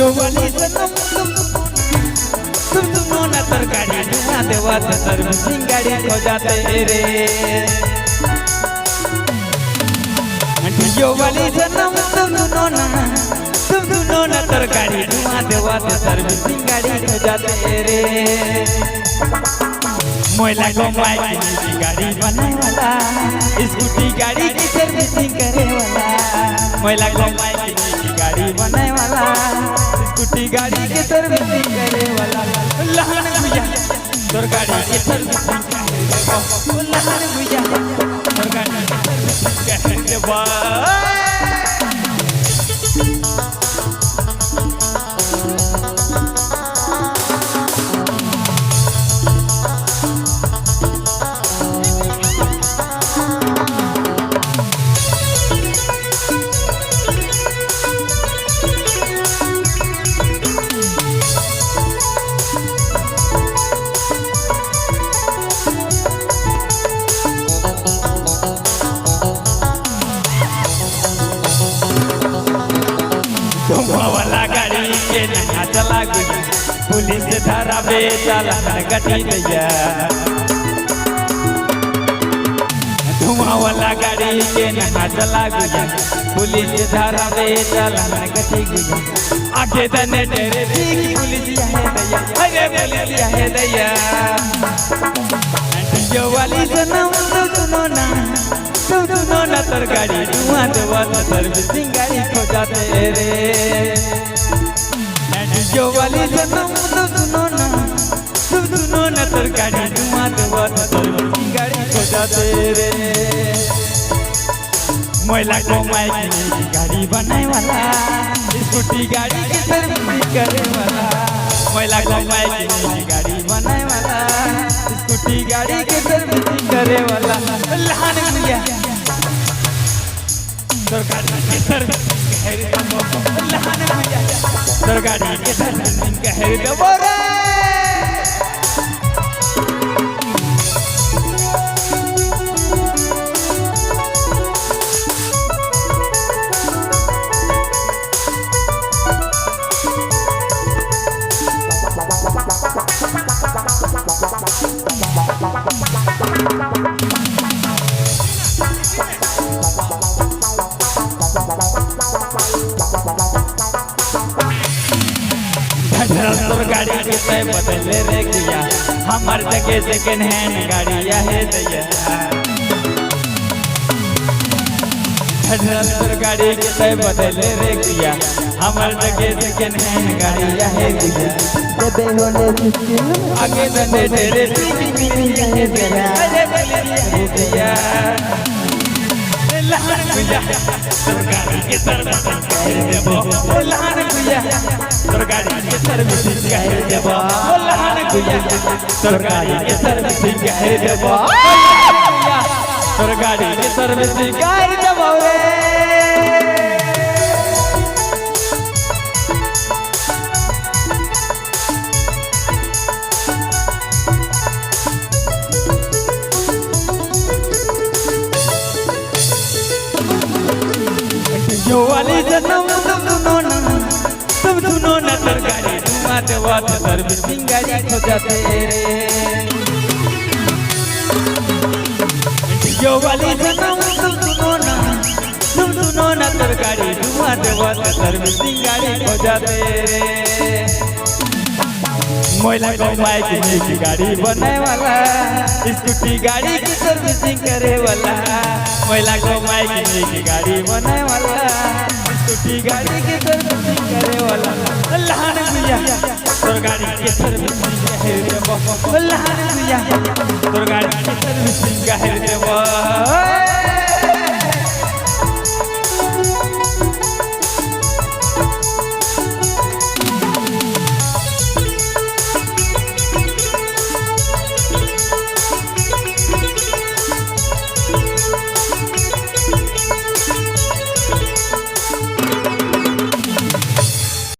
जोवाली सनम तुम ना तरकारी धुआ देवा सर्विसिंग गाड़ी खो जाते रे। जोवाली सनम तुम ना तरकारी धुआ देवा सर्विसिंग गाड़ी खो जाते रे। मोइला को माइक की गाड़ी बनाए वाला स्कूटी गाड़ी की सर्विसिंग करे वाला। मोइला को माइक की गाड़ी बनाए वाला स्कूटी गाड़ी के सर्विसिंग करे वाला। लहन भैया तोर गाड़ी के सर्विसिंग करे देबो। लहन भैया तोर गाड़ी के सर्विसिंग करे देबो। वाला गाड़ी के नहा चला गई पुलिस धरा बेचाला गटी दैया। धुआं वाला गाड़ी के नहा चला गई पुलिस धरा बेचाला गटी गई। आगे दने तेरे ठीक पुलिस है दैया। अरे पुलिस है दैया। जो वाली सनम सुनो ना तर गाड़ी धुआं देवा सर्विसिंग गाड़ी खो जाते रे। जो वाली सनम सुनो ना तर गाड़ी धुआं देवा सर्विसिंग गाड़ी खो जाते रे। मोइला को माइक की गाड़ी बनाए वाला स्कूटी गाड़ी की सर्विसिंग करे वाला। मोइला को माइक की गाड़ी बनाए वाला स्कूटी गाड़ी के सर्विसिंग करे वाला। लहन भैया तोर गाड़ी के सर्विसिंग करे देबो। लहन भैया तोर गाड़ी के सर्विसिंग करे देबो रे। तोर गाड़ी के तय बदले रे किया हमार जगह सेकंड हैंड गाड़ी है दैया। तोर गाड़ी के तय बदले रे किया हमार जगह सेकंड हैंड गाड़ी है दैया। आगे दने तेरे है दैया। लहन भैया तोर गाड़ी के सर्विसिंग करे देबो। लहन भैया तोर गाड़ी के सर्विसिंग करे देबो। लहन भैया तोर गाड़ी के सर्विसिंग करे देबो। तोर गाड़ी के सर्विसिंग करे देबो रे। जो वाली सनम तुम सुनो ना तर गाड़ी धुआं देवा सर्विसिंग गाड़ी खो जाते रे। जो वाली सनम तुम सुनो ना तर गाड़ी धुआं देवा सर्विसिंग गाड़ी खो जाते रे। मोइला को माइक की गाड़ी बनाए वाला स्कूटी गाड़ी की सर्विसिंग करे वाला। मोइला को माइक की गाड़ी बनाए वाला स्कूटी गाड़ी की सर्विसिंग करे वाला। लहन भैया तोर गाड़ी के सर्विसिंग करे देबो। लहन भैया तोर गाड़ी के सर्विसिंग करे देबो।